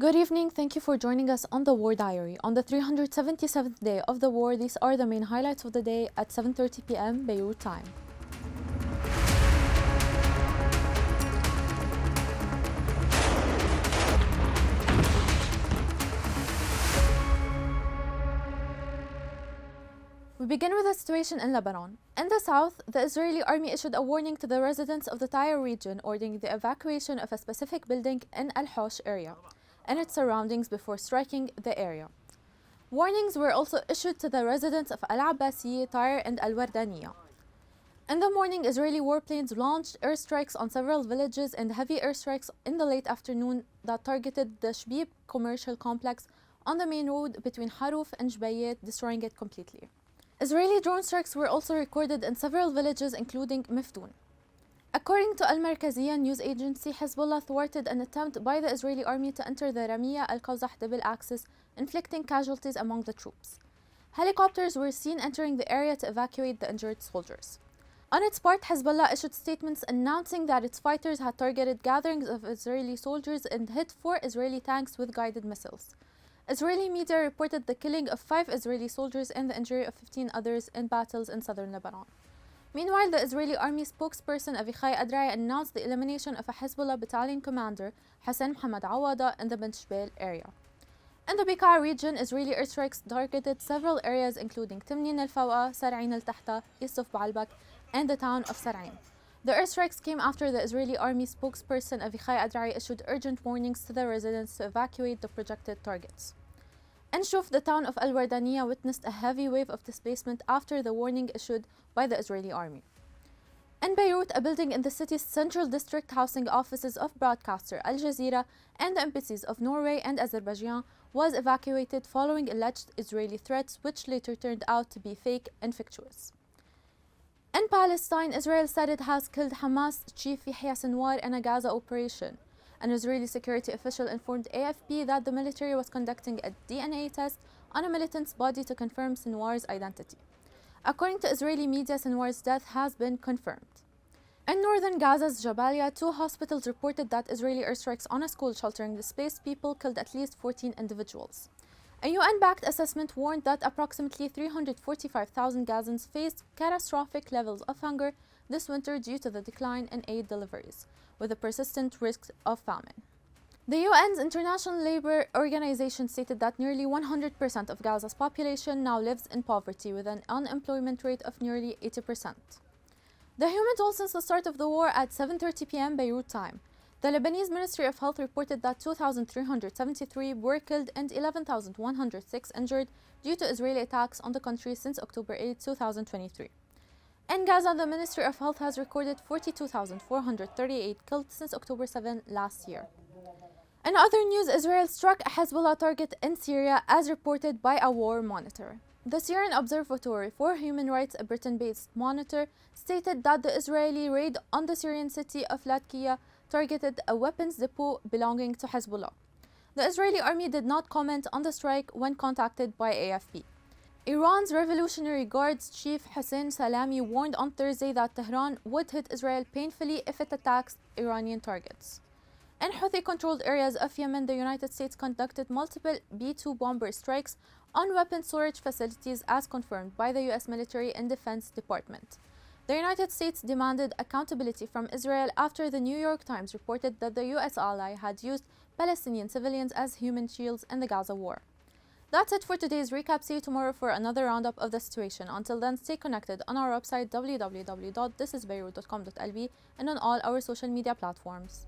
Good evening. Thank you for joining us on the War Diary. On the 377th day of the war, these are the main highlights of the day at 7:30 p.m. Beirut time. We begin with the situation in Lebanon. In the south, the Israeli army issued a warning to the residents of the Tyre region, ordering the evacuation of a specific building in Al-Hosh area and its surroundings before striking the area. Warnings were also issued to the residents of Al-Abbasiyya, Tyre, and Al-Wardaniya. In the morning, Israeli warplanes launched airstrikes on several villages and heavy airstrikes in the late afternoon that targeted the Shbib commercial complex on the main road between Haruf and Jbayet, destroying it completely. Israeli drone strikes were also recorded in several villages, including Miftoun. According to Al-Markaziyya news agency, Hezbollah thwarted an attempt by the Israeli army to enter the Ramiya al-Qawzah double axis, inflicting casualties among the troops. Helicopters were seen entering the area to evacuate the injured soldiers. On its part, Hezbollah issued statements announcing that its fighters had targeted gatherings of Israeli soldiers and hit 4 Israeli tanks with guided missiles. Israeli media reported the killing of 5 Israeli soldiers and the injury of 15 others in battles in southern Lebanon. Meanwhile, the Israeli army spokesperson Avichai Adrai announced the elimination of a Hezbollah battalion commander, Hassan Mohammed Awada, in the Ben Shbel area. In the Bekaa region, Israeli airstrikes targeted several areas including Timnin al-Fawa, Sar'in al-Tahta, east of Baalbek, and the town of Sar'in. The airstrikes came after the Israeli army spokesperson Avichai Adrai issued urgent warnings to the residents to evacuate the projected targets. In Shuf, the town of Al-Wardaniya witnessed a heavy wave of displacement after the warning issued by the Israeli army. In Beirut, a building in the city's central district housing offices of broadcaster Al Jazeera and the embassies of Norway and Azerbaijan was evacuated following alleged Israeli threats, which later turned out to be fake and fictitious. In Palestine, Israel said it has killed Hamas chief Yahya Sinwar in a Gaza operation. An Israeli security official informed AFP that the military was conducting a DNA test on a militant's body to confirm Sinwar's identity. According to Israeli media, Sinwar's death has been confirmed. In northern Gaza's Jabalia, 2 hospitals reported that Israeli airstrikes on a school sheltering displaced people killed at least 14 individuals. A UN-backed assessment warned that approximately 345,000 Gazans faced catastrophic levels of hunger this winter due to the decline in aid deliveries, with a persistent risk of famine. The UN's International Labour Organization stated that nearly 100% of Gaza's population now lives in poverty, with an unemployment rate of nearly 80%. The human toll since the start of the war at 7:30 p.m. Beirut time. The Lebanese Ministry of Health reported that 2,373 were killed and 11,106 injured due to Israeli attacks on the country since October 8, 2023. In Gaza, the Ministry of Health has recorded 42,438 killed since October 7 last year. In other news, Israel struck a Hezbollah target in Syria, as reported by a war monitor. The Syrian Observatory for Human Rights, a Britain-based monitor, stated that the Israeli raid on the Syrian city of Latakia targeted a weapons depot belonging to Hezbollah. The Israeli army did not comment on the strike when contacted by AFP. Iran's Revolutionary Guards chief Hossein Salami warned on Thursday that Tehran would hit Israel painfully if it attacks Iranian targets. In Houthi-controlled areas of Yemen, the United States conducted multiple B-2 bomber strikes on weapon storage facilities, as confirmed by the U.S. Military and Defense Department. The United States demanded accountability from Israel after the New York Times reported that the U.S. ally had used Palestinian civilians as human shields in the Gaza war. That's it for today's recap. See you tomorrow for another roundup of the situation. Until then, stay connected on our website www.thisisbeirut.com.lb and on all our social media platforms.